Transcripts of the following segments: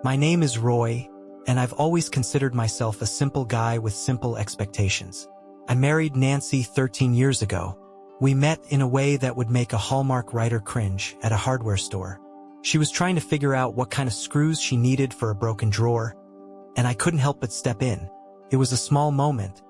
My name is Roy, and I've always considered myself a simple guy with simple expectations. I married Nancy 13 years ago. We met in a way that would make a Hallmark writer cringe at a hardware store. She was trying to figure out what kind of screws she needed for a broken drawer, and I couldn't help but step in. It was a small moment,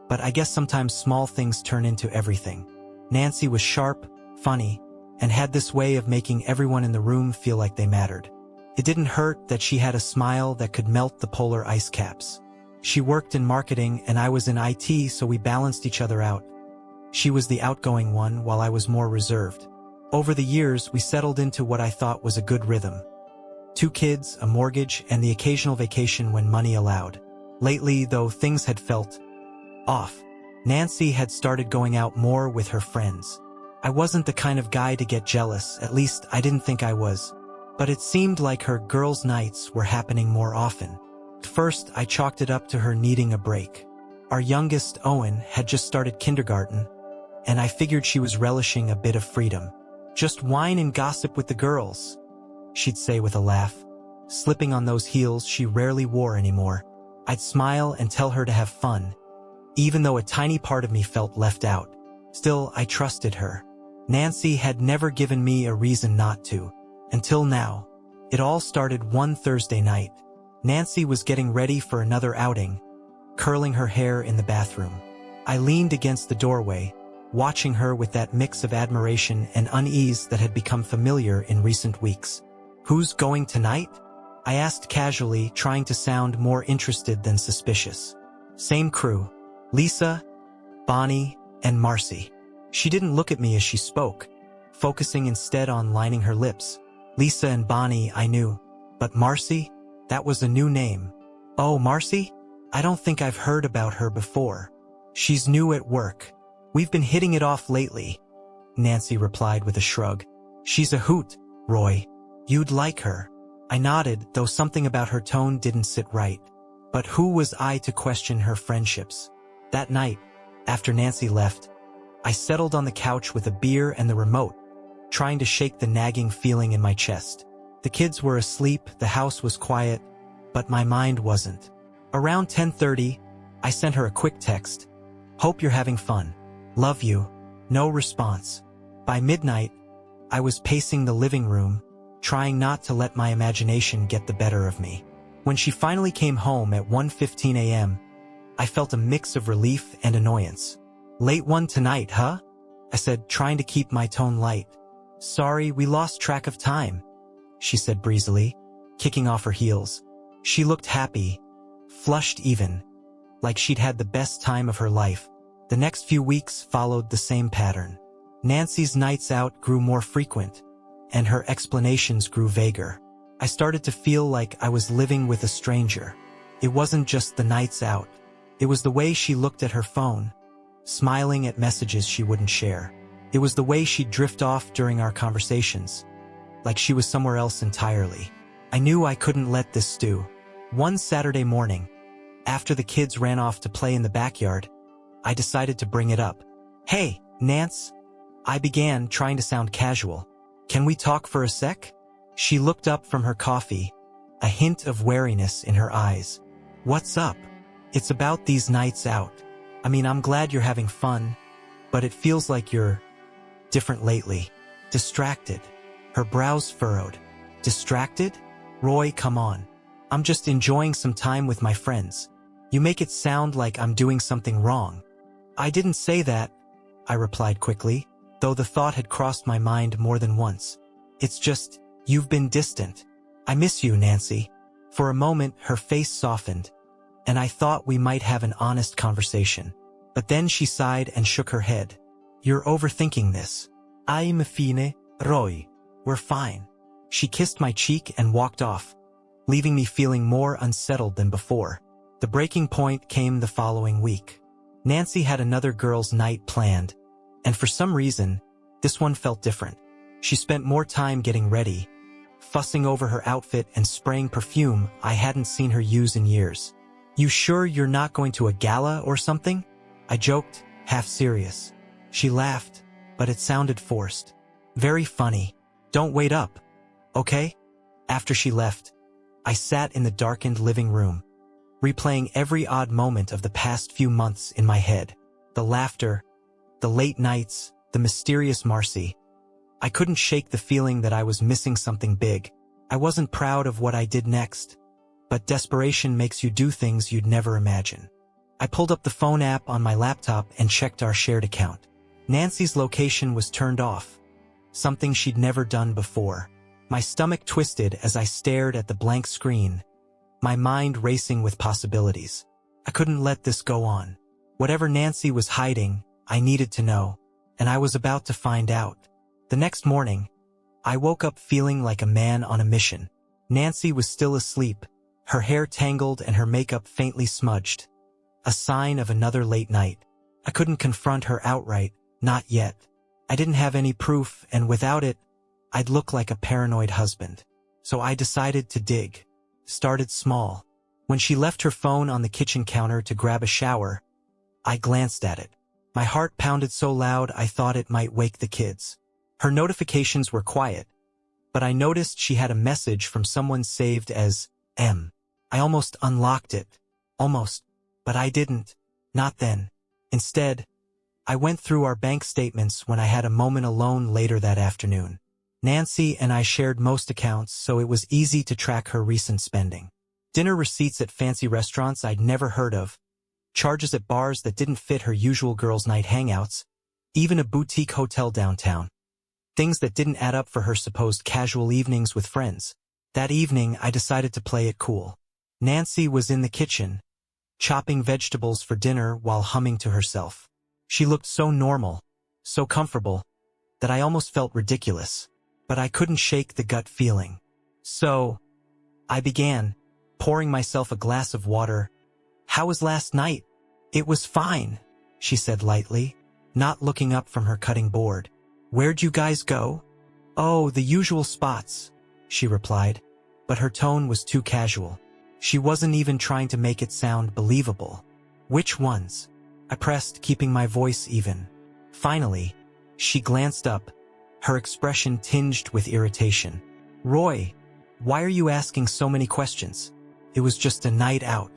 but I guess sometimes small things turn into everything. Nancy was sharp, funny, and had this way of making everyone in the room feel like they mattered. It didn't hurt that she had a smile that could melt the polar ice caps. She worked in marketing and I was in IT, so we balanced each other out. She was the outgoing one while I was more reserved. Over the years, we settled into what I thought was a good rhythm. 2 kids, a mortgage, and the occasional vacation when money allowed. Lately, though, things had felt off. Nancy had started going out more with her friends. I wasn't the kind of guy to get jealous, at least I didn't think I was. But it seemed like her girls' nights were happening more often. At first, I chalked it up to her needing a break. Our youngest, Owen, had just started kindergarten, and I figured she was relishing a bit of freedom. Just whine and gossip with the girls, she'd say with a laugh, slipping on those heels she rarely wore anymore. I'd smile and tell her to have fun, even though a tiny part of me felt left out. Still, I trusted her. Nancy had never given me a reason not to. Until now. It all started one Thursday night. Nancy was getting ready for another outing, curling her hair in the bathroom. I leaned against the doorway, watching her with that mix of admiration and unease that had become familiar in recent weeks. "Who's going tonight?" I asked casually, trying to sound more interested than suspicious. "Same crew. Lisa, Bonnie, and Marcy." She didn't look at me as she spoke, focusing instead on lining her lips. Lisa and Bonnie I knew, but Marcy? That was a new name. "Oh, Marcy? I don't think I've heard about her before. She's new at work. We've been hitting it off lately," Nancy replied with a shrug. "She's a hoot, Roy. You'd like her." I nodded, though something about her tone didn't sit right. But who was I to question her friendships? That night, after Nancy left, I settled on the couch with a beer and the remote, trying to shake the nagging feeling in my chest. The kids were asleep, the house was quiet, but my mind wasn't. Around 10:30, I sent her a quick text. "Hope you're having fun. Love you." No response. By midnight, I was pacing the living room, trying not to let my imagination get the better of me. When she finally came home at 1:15 a.m., I felt a mix of relief and annoyance. "Late one tonight, huh?" I said, trying to keep my tone light. "Sorry, we lost track of time," she said breezily, kicking off her heels. She looked happy, flushed even, like she'd had the best time of her life. The next few weeks followed the same pattern. Nancy's nights out grew more frequent, and her explanations grew vaguer. I started to feel like I was living with a stranger. It wasn't just the nights out. It was the way she looked at her phone, smiling at messages she wouldn't share. It was the way she'd drift off during our conversations, like she was somewhere else entirely. I knew I couldn't let this stew. One Saturday morning, after the kids ran off to play in the backyard, I decided to bring it up. "Hey, Nance," I began, trying to sound casual. "Can we talk for a sec?" She looked up from her coffee, a hint of wariness in her eyes. "What's up?" "It's about these nights out. I mean, I'm glad you're having fun, but it feels like you're different lately. Distracted." Her brows furrowed. "Distracted? Roy, come on. I'm just enjoying some time with my friends. You make it sound like I'm doing something wrong." "I didn't say that," I replied quickly, though the thought had crossed my mind more than once. "It's just, you've been distant. I miss you, Nancy." For a moment, her face softened, and I thought we might have an honest conversation. But then she sighed and shook her head. "You're overthinking this." "I'm fine, Roy. We're fine." She kissed my cheek and walked off, leaving me feeling more unsettled than before. The breaking point came the following week. Nancy had another girls' night planned, and for some reason, this one felt different. She spent more time getting ready, fussing over her outfit and spraying perfume I hadn't seen her use in years. "You sure you're not going to a gala or something?" I joked, half serious. She laughed, but it sounded forced. "Very funny. Don't wait up, okay?" After she left, I sat in the darkened living room, replaying every odd moment of the past few months in my head. The laughter, the late nights, the mysterious Marcy. I couldn't shake the feeling that I was missing something big. I wasn't proud of what I did next, but desperation makes you do things you'd never imagine. I pulled up the phone app on my laptop and checked our shared account. Nancy's location was turned off, something she'd never done before. My stomach twisted as I stared at the blank screen, my mind racing with possibilities. I couldn't let this go on. Whatever Nancy was hiding, I needed to know, and I was about to find out. The next morning, I woke up feeling like a man on a mission. Nancy was still asleep, her hair tangled and her makeup faintly smudged. A sign of another late night. I couldn't confront her outright, not yet. I didn't have any proof, and without it, I'd look like a paranoid husband. So I decided to dig. Started small. When she left her phone on the kitchen counter to grab a shower, I glanced at it. My heart pounded so loud I thought it might wake the kids. Her notifications were quiet, but I noticed she had a message from someone saved as M. I almost unlocked it. Almost. But I didn't. Not then. Instead, I went through our bank statements when I had a moment alone later that afternoon. Nancy and I shared most accounts, so it was easy to track her recent spending. Dinner receipts at fancy restaurants I'd never heard of, charges at bars that didn't fit her usual girls' night hangouts, even a boutique hotel downtown. Things that didn't add up for her supposed casual evenings with friends. That evening, I decided to play it cool. Nancy was in the kitchen, chopping vegetables for dinner while humming to herself. She looked so normal, so comfortable, that I almost felt ridiculous. But I couldn't shake the gut feeling. So, I began, pouring myself a glass of water. "How was last night?" "It was fine," she said lightly, not looking up from her cutting board. "Where'd you guys go?" "Oh, the usual spots," she replied, but her tone was too casual. She wasn't even trying to make it sound believable. "Which ones?" I pressed, keeping my voice even. Finally, she glanced up, her expression tinged with irritation. "Roy, why are you asking so many questions? It was just a night out.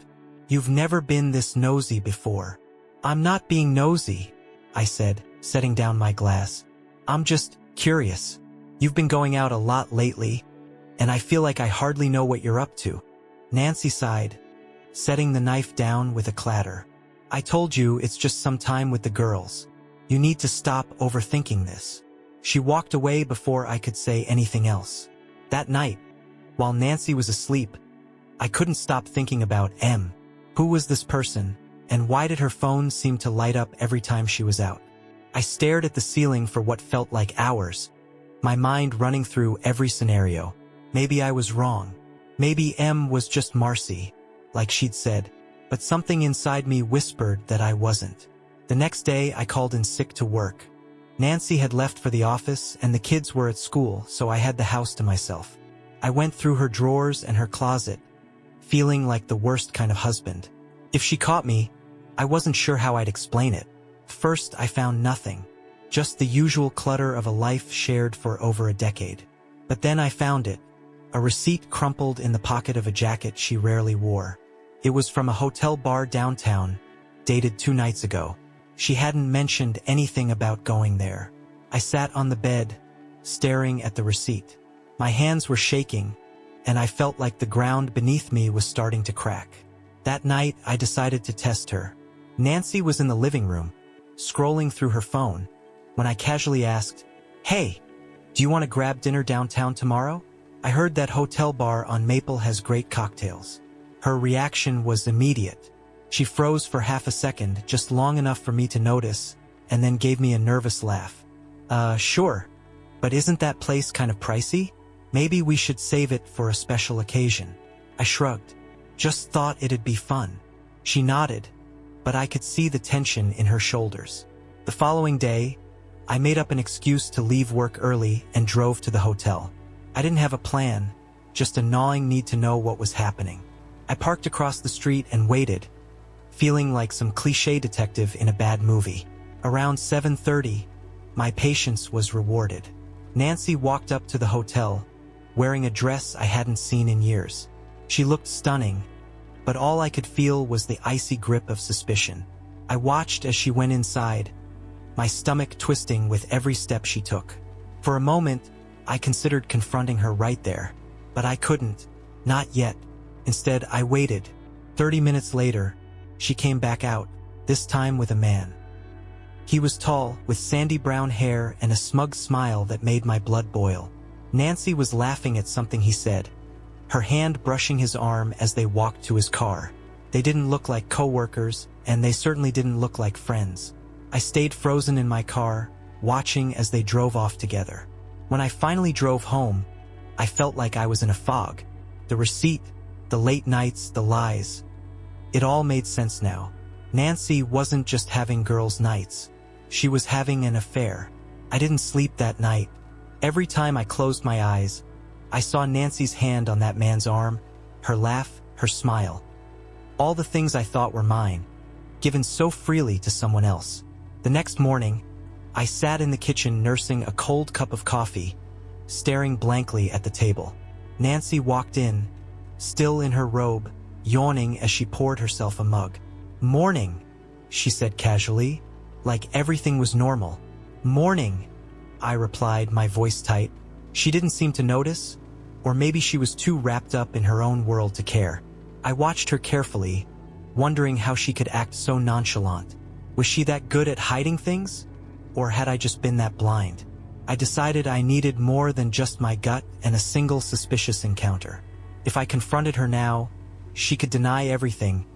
You've never been this nosy before." "I'm not being nosy," I said, setting down my glass. "I'm just curious. You've been going out a lot lately, and I feel like I hardly know what you're up to." Nancy sighed, setting the knife down with a clatter. "I told you it's just some time with the girls. You need to stop overthinking this." She walked away before I could say anything else. That night, while Nancy was asleep, I couldn't stop thinking about M. Who was this person, and why did her phone seem to light up every time she was out? I stared at the ceiling for what felt like hours, my mind running through every scenario. Maybe I was wrong. Maybe M was just Marcy, like she'd said, but something inside me whispered that I wasn't. The next day, I called in sick to work. Nancy had left for the office, and the kids were at school, so I had the house to myself. I went through her drawers and her closet, feeling like the worst kind of husband. If she caught me, I wasn't sure how I'd explain it. First, I found nothing, just the usual clutter of a life shared for over a decade. But then I found it, a receipt crumpled in the pocket of a jacket she rarely wore. It was from a hotel bar downtown, dated 2 nights ago. She hadn't mentioned anything about going there. I sat on the bed, staring at the receipt. My hands were shaking, and I felt like the ground beneath me was starting to crack. That night, I decided to test her. Nancy was in the living room, scrolling through her phone, when I casually asked, "Hey, do you want to grab dinner downtown tomorrow? I heard that hotel bar on Maple has great cocktails." Her reaction was immediate. She froze for half a second, just long enough for me to notice, and then gave me a nervous laugh. Sure. But isn't that place kind of pricey? Maybe we should save it for a special occasion." I shrugged. "Just thought it'd be fun." She nodded, but I could see the tension in her shoulders. The following day, I made up an excuse to leave work early and drove to the hotel. I didn't have a plan, just a gnawing need to know what was happening. I parked across the street and waited, feeling like some cliché detective in a bad movie. Around 7:30, my patience was rewarded. Nancy walked up to the hotel, wearing a dress I hadn't seen in years. She looked stunning, but all I could feel was the icy grip of suspicion. I watched as she went inside, my stomach twisting with every step she took. For a moment, I considered confronting her right there, but I couldn't. Not yet. Instead, I waited. 30 minutes later, she came back out, this time with a man. He was tall, with sandy brown hair and a smug smile that made my blood boil. Nancy was laughing at something he said, her hand brushing his arm as they walked to his car. They didn't look like co-workers, and they certainly didn't look like friends. I stayed frozen in my car, watching as they drove off together. When I finally drove home, I felt like I was in a fog. The receipt, the late nights, the lies. It all made sense now. Nancy wasn't just having girls' nights. She was having an affair. I didn't sleep that night. Every time I closed my eyes, I saw Nancy's hand on that man's arm, her laugh, her smile. All the things I thought were mine, given so freely to someone else. The next morning, I sat in the kitchen nursing a cold cup of coffee, staring blankly at the table. Nancy walked in, still in her robe, yawning as she poured herself a mug. "Morning," she said casually, like everything was normal. "Morning," I replied, my voice tight. She didn't seem to notice, or maybe she was too wrapped up in her own world to care. I watched her carefully, wondering how she could act so nonchalant. Was she that good at hiding things? Or had I just been that blind? I decided I needed more than just my gut and a single suspicious encounter. If I confronted her now, she could deny everything,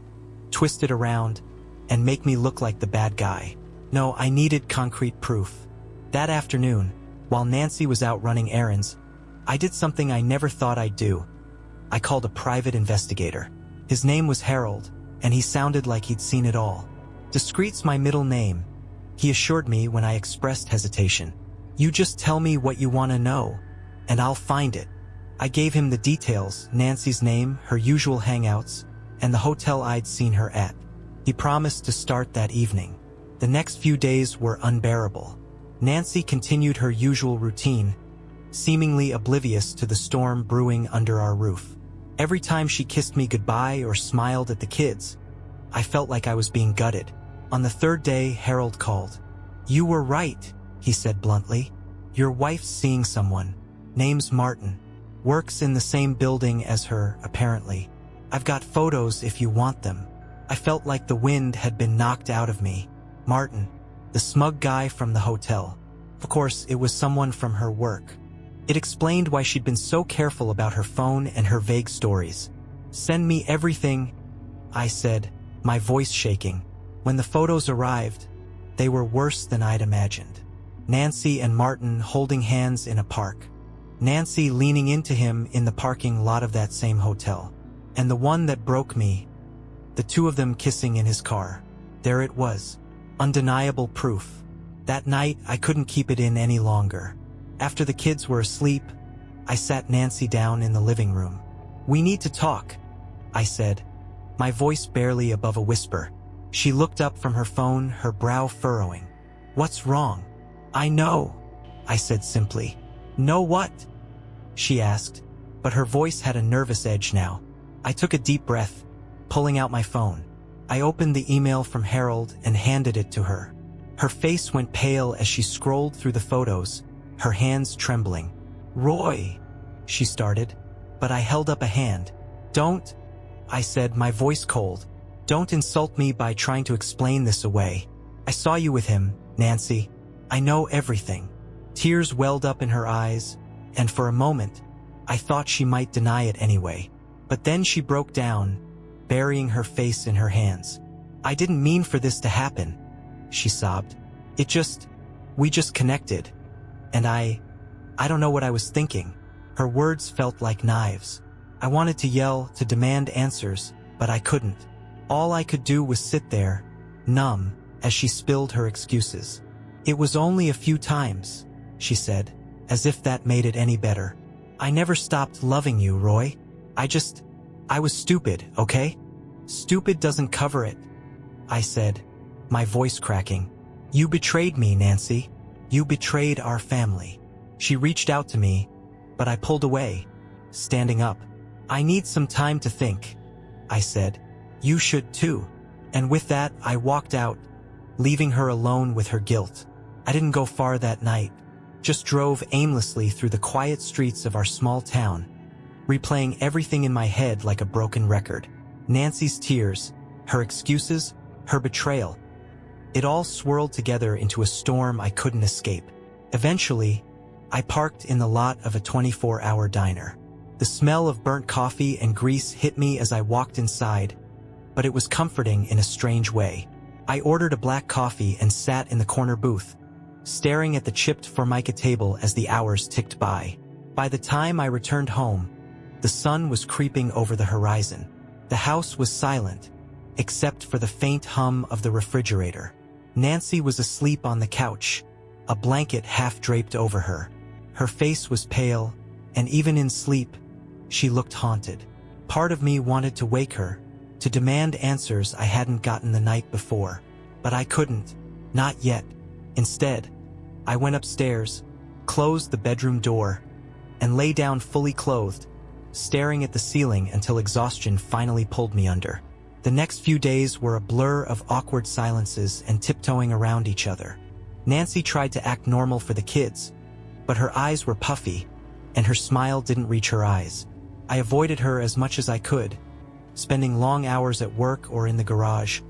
twist it around, and make me look like the bad guy. No, I needed concrete proof. That afternoon, while Nancy was out running errands, I did something I never thought I'd do. I called a private investigator. His name was Harold, and he sounded like he'd seen it all. Discreet's my middle name, he assured me when I expressed hesitation. "You just tell me what you want to know, and I'll find it." I gave him the details, Nancy's name, her usual hangouts, and the hotel I'd seen her at. He promised to start that evening. The next few days were unbearable. Nancy continued her usual routine, seemingly oblivious to the storm brewing under our roof. Every time she kissed me goodbye or smiled at the kids, I felt like I was being gutted. On the third day, Harold called. "You were right," he said bluntly. "Your wife's seeing someone. Name's Martin. Works in the same building as her, apparently. I've got photos if you want them." I felt like the wind had been knocked out of me. Martin, the smug guy from the hotel. Of course, it was someone from her work. It explained why she'd been so careful about her phone and her vague stories. "Send me everything," I said, my voice shaking. When the photos arrived, they were worse than I'd imagined. Nancy and Martin holding hands in a park. Nancy leaning into him in the parking lot of that same hotel. And the one that broke me, the two of them kissing in his car. There it was. Undeniable proof. That night, I couldn't keep it in any longer. After the kids were asleep, I sat Nancy down in the living room. "We need to talk," I said, my voice barely above a whisper. She looked up from her phone, her brow furrowing. "What's wrong?" "I know," I said simply. "Know what?" she asked, but her voice had a nervous edge now. I took a deep breath, pulling out my phone. I opened the email from Harold and handed it to her. Her face went pale as she scrolled through the photos, her hands trembling. "Roy," she started, but I held up a hand. "Don't," I said, my voice cold. "Don't insult me by trying to explain this away. I saw you with him, Nancy. I know everything." Tears welled up in her eyes, and for a moment, I thought she might deny it anyway. But then she broke down, burying her face in her hands. "I didn't mean for this to happen," she sobbed. We just connected. And I don't know what I was thinking." Her words felt like knives. I wanted to yell, to demand answers, but I couldn't. All I could do was sit there, numb, as she spilled her excuses. "It was only a few times," she said, as if that made it any better. "I never stopped loving you, Roy. I was stupid, okay? Stupid doesn't cover it," I said, my voice cracking. "You betrayed me, Nancy. You betrayed our family." She reached out to me, but I pulled away, standing up. "I need some time to think," I said. "You should too." And with that, I walked out, leaving her alone with her guilt. I didn't go far that night, just drove aimlessly through the quiet streets of our small town, replaying everything in my head like a broken record. Nancy's tears, her excuses, her betrayal. It all swirled together into a storm I couldn't escape. Eventually, I parked in the lot of a 24-hour diner. The smell of burnt coffee and grease hit me as I walked inside, but it was comforting in a strange way. I ordered a black coffee and sat in the corner booth, staring at the chipped formica table as the hours ticked by. By the time I returned home, the sun was creeping over the horizon. The house was silent, except for the faint hum of the refrigerator. Nancy was asleep on the couch, a blanket half draped over her. Her face was pale, and even in sleep, she looked haunted. Part of me wanted to wake her, to demand answers I hadn't gotten the night before. But I couldn't. Not yet. Instead, I went upstairs, closed the bedroom door, and lay down fully clothed, staring at the ceiling until exhaustion finally pulled me under. The next few days were a blur of awkward silences and tiptoeing around each other. Nancy tried to act normal for the kids, but her eyes were puffy, and her smile didn't reach her eyes. I avoided her as much as I could, spending long hours at work or in the garage,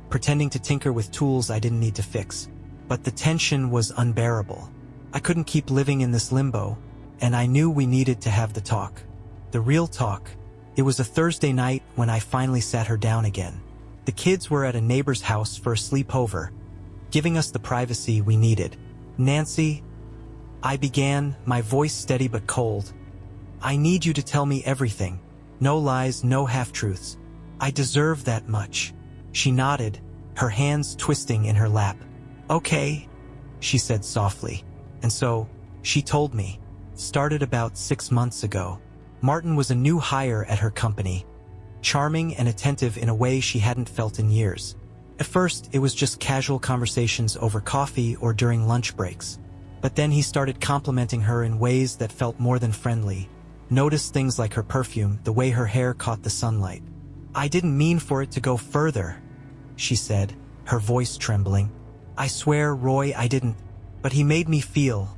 pretending to tinker with tools I didn't need to fix. But the tension was unbearable. I couldn't keep living in this limbo, and I knew we needed to have the talk. The real talk. It was a Thursday night when I finally sat her down again. The kids were at a neighbor's house for a sleepover, giving us the privacy we needed. "Nancy," I began, my voice steady but cold, "I need you to tell me everything. No lies, no half-truths. I deserve that much." She nodded, her hands twisting in her lap. "Okay," she said softly. And so, she told me. Started about 6 months ago. Martin was a new hire at her company, charming and attentive in a way she hadn't felt in years. At first, it was just casual conversations over coffee or during lunch breaks. But then he started complimenting her in ways that felt more than friendly. Noticed things like her perfume, the way her hair caught the sunlight. "I didn't mean for it to go further," she said, her voice trembling. "I swear, Roy, I didn't. But he made me feel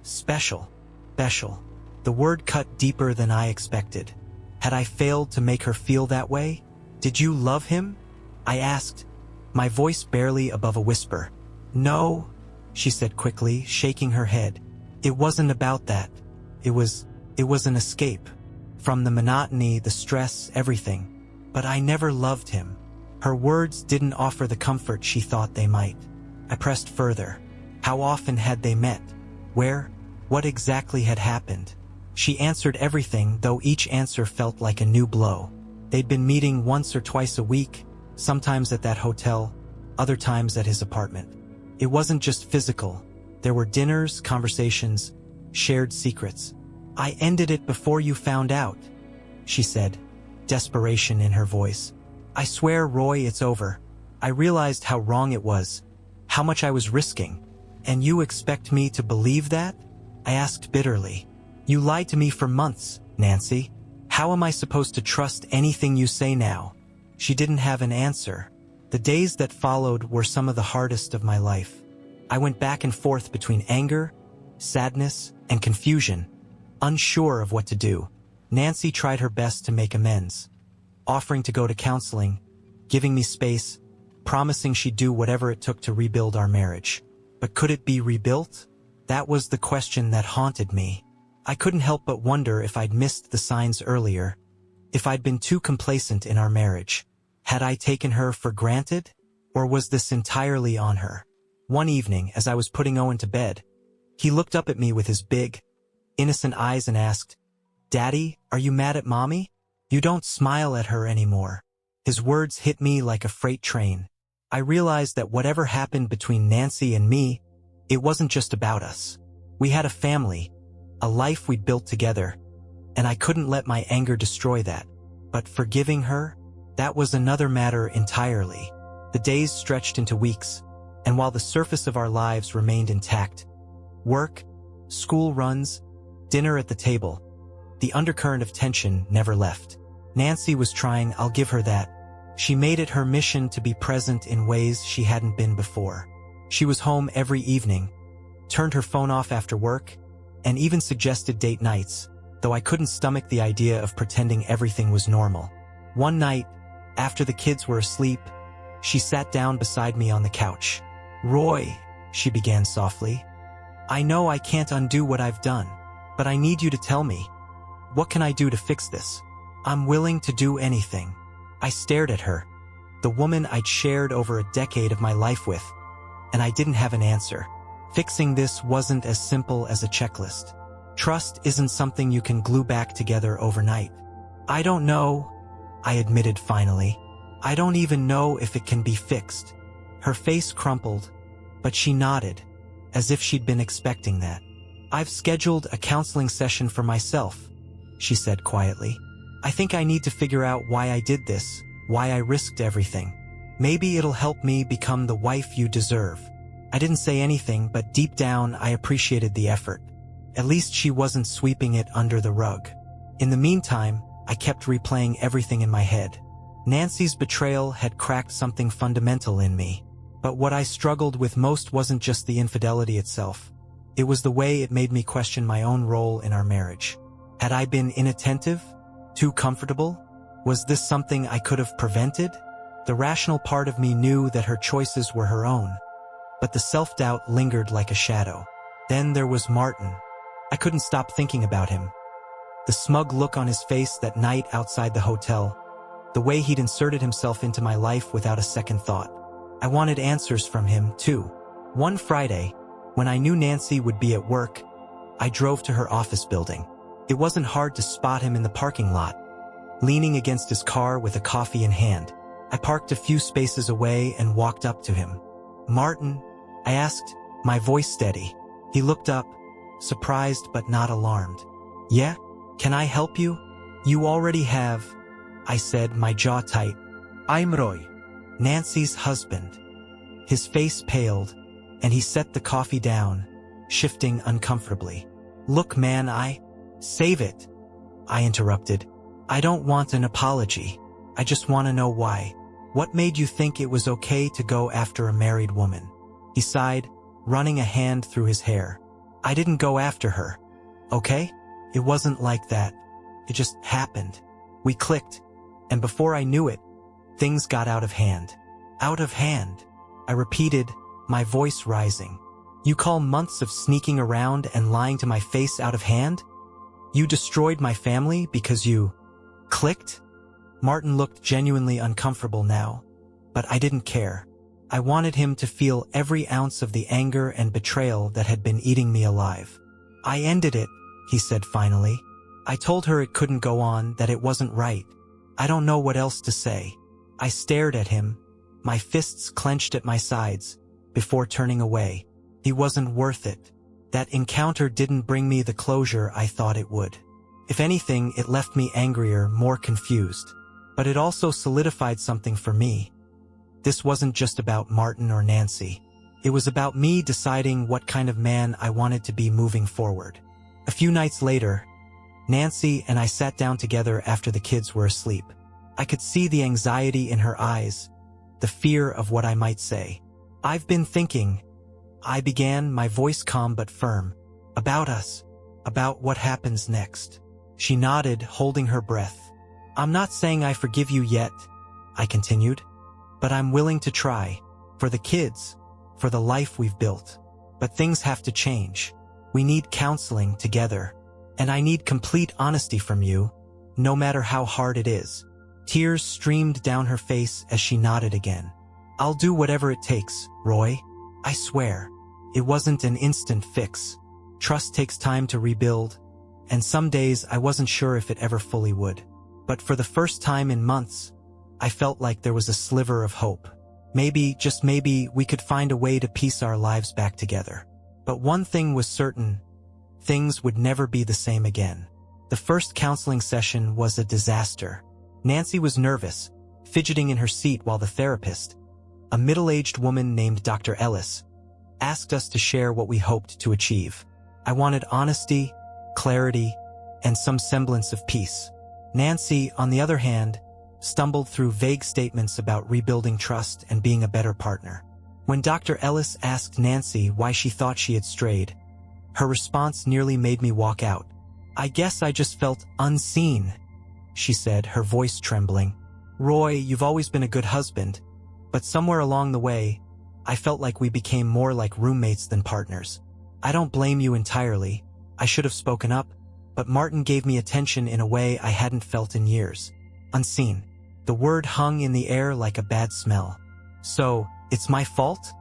special. Special." The word cut deeper than I expected. Had I failed to make her feel that way? "Did you love him?" I asked, my voice barely above a whisper. "No," she said quickly, shaking her head. "It wasn't about that. It was an escape. From the monotony, the stress, everything. But I never loved him." Her words didn't offer the comfort she thought they might. I pressed further. How often had they met? Where? What exactly had happened? She answered everything, though each answer felt like a new blow. They'd been meeting once or twice a week, sometimes at that hotel, other times at his apartment. It wasn't just physical. There were dinners, conversations, shared secrets. "I ended it before you found out," she said, desperation in her voice. "I swear, Roy, it's over. I realized how wrong it was, how much I was risking. And you expect me to believe that?" I asked bitterly. "You lied to me for months, Nancy. How am I supposed to trust anything you say now?" She didn't have an answer. The days that followed were some of the hardest of my life. I went back and forth between anger, sadness, and confusion, unsure of what to do. Nancy tried her best to make amends, offering to go to counseling, giving me space, promising she'd do whatever it took to rebuild our marriage. But could it be rebuilt? That was the question that haunted me. I couldn't help but wonder if I'd missed the signs earlier, if I'd been too complacent in our marriage. Had I taken her for granted? Or was this entirely on her? One evening, as I was putting Owen to bed, he looked up at me with his big, innocent eyes and asked, "Daddy, are you mad at Mommy? You don't smile at her anymore." His words hit me like a freight train. I realized that whatever happened between Nancy and me, it wasn't just about us. We had a family, a life we'd built together, and I couldn't let my anger destroy that. But forgiving her? That was another matter entirely. The days stretched into weeks, and while the surface of our lives remained intact, work, school runs, dinner at the table, The undercurrent of tension never left. Nancy was trying, I'll give her that. She made it her mission to be present in ways she hadn't been before. She was home every evening, turned her phone off after work, and even suggested date nights, though I couldn't stomach the idea of pretending everything was normal. One night, after the kids were asleep, she sat down beside me on the couch. "Roy," she began softly, "I know I can't undo what I've done, but I need you to tell me. What can I do to fix this? I'm willing to do anything." I stared at her, the woman I'd shared over a decade of my life with, and I didn't have an answer. Fixing this wasn't as simple as a checklist. Trust isn't something you can glue back together overnight. "I don't know," I admitted finally. "I don't even know if it can be fixed." Her face crumpled, but she nodded, as if she'd been expecting that. "I've scheduled a counseling session for myself," she said quietly. "I think I need to figure out why I did this, why I risked everything. Maybe it'll help me become the wife you deserve." I didn't say anything, but deep down I appreciated the effort. At least she wasn't sweeping it under the rug. In the meantime, I kept replaying everything in my head. Nancy's betrayal had cracked something fundamental in me. But what I struggled with most wasn't just the infidelity itself. It was the way it made me question my own role in our marriage. Had I been inattentive? Too comfortable? Was this something I could have prevented? The rational part of me knew that her choices were her own, but the self-doubt lingered like a shadow. Then there was Martin. I couldn't stop thinking about him. The smug look on his face that night outside the hotel, the way he'd inserted himself into my life without a second thought. I wanted answers from him, too. One Friday, when I knew Nancy would be at work, I drove to her office building. It wasn't hard to spot him in the parking lot, leaning against his car with a coffee in hand. I parked a few spaces away and walked up to him. "Martin?" I asked, my voice steady. He looked up, surprised but not alarmed. "Yeah? Can I help you?" "You already have," I said, my jaw tight. "I'm Roy, Nancy's husband." His face paled, and he set the coffee down, shifting uncomfortably. "Look, man, Save it," I interrupted. "I don't want an apology. I just want to know why. What made you think it was okay to go after a married woman?" He sighed, running a hand through his hair. "I didn't go after her, okay? It wasn't like that. It just happened. We clicked, and before I knew it, things got out of hand." "Out of hand," I repeated, my voice rising. "You call months of sneaking around and lying to my face out of hand? You destroyed my family because you clicked?" Martin looked genuinely uncomfortable now, but I didn't care. I wanted him to feel every ounce of the anger and betrayal that had been eating me alive. "I ended it," he said finally. "I told her it couldn't go on, that it wasn't right. I don't know what else to say." I stared at him, my fists clenched at my sides, before turning away. He wasn't worth it. That encounter didn't bring me the closure I thought it would. If anything, it left me angrier, more confused. But it also solidified something for me. This wasn't just about Martin or Nancy. It was about me deciding what kind of man I wanted to be moving forward. A few nights later, Nancy and I sat down together after the kids were asleep. I could see the anxiety in her eyes, the fear of what I might say. "I've been thinking," I began, my voice calm but firm, "about us, about what happens next." She nodded, holding her breath. "I'm not saying I forgive you yet," I continued, "but I'm willing to try, for the kids, for the life we've built. But things have to change. We need counseling together, and I need complete honesty from you, no matter how hard it is." Tears streamed down her face as she nodded again. "I'll do whatever it takes, Roy. I swear." It wasn't an instant fix. Trust takes time to rebuild, and some days I wasn't sure if it ever fully would. But for the first time in months, I felt like there was a sliver of hope. Maybe, just maybe, we could find a way to piece our lives back together. But one thing was certain: things would never be the same again. The first counseling session was a disaster. Nancy was nervous, fidgeting in her seat while the therapist, a middle-aged woman named Dr. Ellis, asked us to share what we hoped to achieve. I wanted honesty, clarity, and some semblance of peace. Nancy, on the other hand, stumbled through vague statements about rebuilding trust and being a better partner. When Dr. Ellis asked Nancy why she thought she had strayed, her response nearly made me walk out. "I guess I just felt unseen," she said, her voice trembling. "Roy, you've always been a good husband, but somewhere along the way, I felt like we became more like roommates than partners. I don't blame you entirely. I should have spoken up, but Martin gave me attention in a way I hadn't felt in years." Unseen. The word hung in the air like a bad smell. "So, it's my fault?"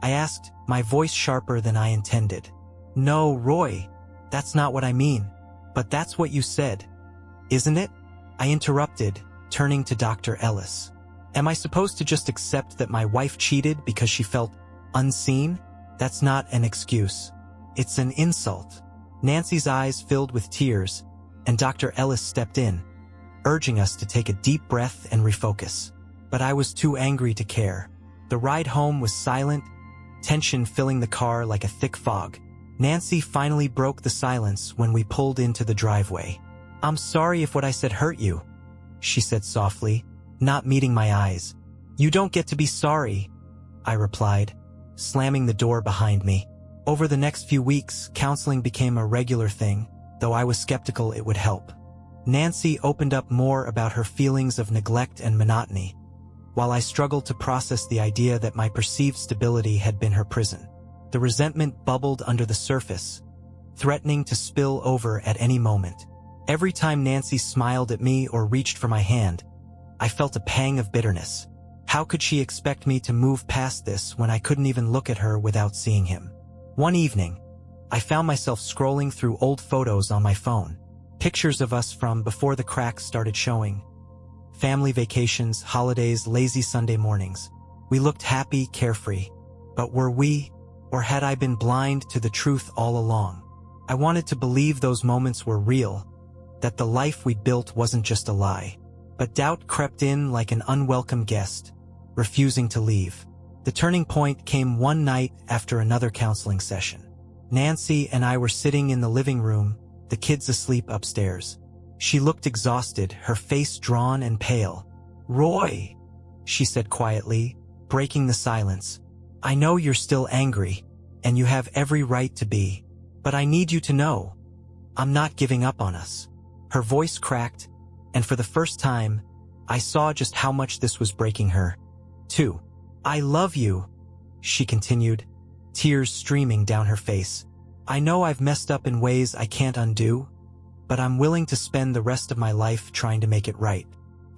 I asked, my voice sharper than I intended. "No, Roy, that's not what I mean. But that's what you said, isn't it?" I interrupted, turning to Dr. Ellis. "Am I supposed to just accept that my wife cheated because she felt unseen? That's not an excuse. It's an insult." Nancy's eyes filled with tears, and Dr. Ellis stepped in, urging us to take a deep breath and refocus. But I was too angry to care. The ride home was silent, tension filling the car like a thick fog. Nancy finally broke the silence when we pulled into the driveway. "I'm sorry if what I said hurt you," she said softly, not meeting my eyes. "You don't get to be sorry," I replied, slamming the door behind me. Over the next few weeks, counseling became a regular thing, though I was skeptical it would help. Nancy opened up more about her feelings of neglect and monotony, while I struggled to process the idea that my perceived stability had been her prison. The resentment bubbled under the surface, threatening to spill over at any moment. Every time Nancy smiled at me or reached for my hand, I felt a pang of bitterness. How could she expect me to move past this when I couldn't even look at her without seeing him? One evening, I found myself scrolling through old photos on my phone, pictures of us from before the cracks started showing. Family vacations, holidays, lazy Sunday mornings. We looked happy, carefree. But were we, or had I been blind to the truth all along? I wanted to believe those moments were real, that the life we built wasn't just a lie. But doubt crept in like an unwelcome guest, refusing to leave. The turning point came one night after another counseling session. Nancy and I were sitting in the living room, the kids asleep upstairs. She looked exhausted, her face drawn and pale. "Roy," she said quietly, breaking the silence. "I know you're still angry, and you have every right to be, but I need you to know, I'm not giving up on us." Her voice cracked, and for the first time, I saw just how much this was breaking her. "2. I love you," she continued, tears streaming down her face. "I know I've messed up in ways I can't undo, but I'm willing to spend the rest of my life trying to make it right.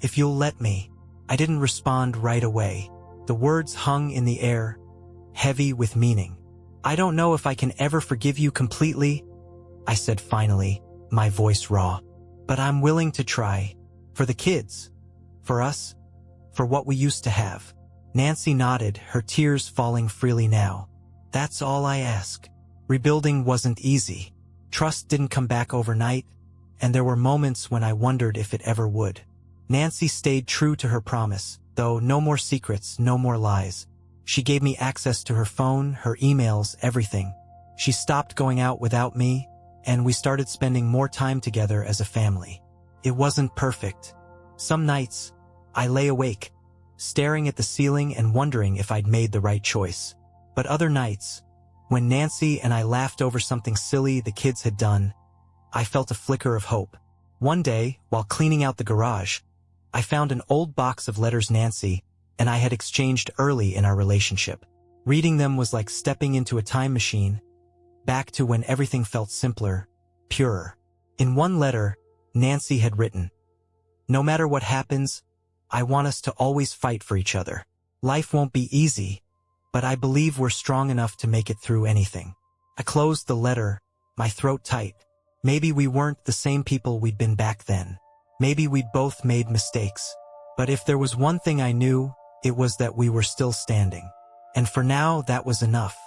If you'll let me." I didn't respond right away. The words hung in the air, heavy with meaning. "I don't know if I can ever forgive you completely," I said finally, my voice raw. "But I'm willing to try. For the kids. For us. For what we used to have." Nancy nodded, her tears falling freely now. "That's all I ask." Rebuilding wasn't easy. Trust didn't come back overnight, and there were moments when I wondered if it ever would. Nancy stayed true to her promise, though no more secrets, no more lies. She gave me access to her phone, her emails, everything. She stopped going out without me, and we started spending more time together as a family. It wasn't perfect. Some nights, I lay awake, staring at the ceiling and wondering if I'd made the right choice. But other nights, when Nancy and I laughed over something silly the kids had done, I felt a flicker of hope. One day, while cleaning out the garage, I found an old box of letters Nancy and I had exchanged early in our relationship. Reading them was like stepping into a time machine, back to when everything felt simpler, purer. In one letter, Nancy had written, "No matter what happens, I want us to always fight for each other. Life won't be easy, but I believe we're strong enough to make it through anything." I closed the letter, my throat tight. Maybe we weren't the same people we'd been back then. Maybe we'd both made mistakes. But if there was one thing I knew, it was that we were still standing. And for now, that was enough.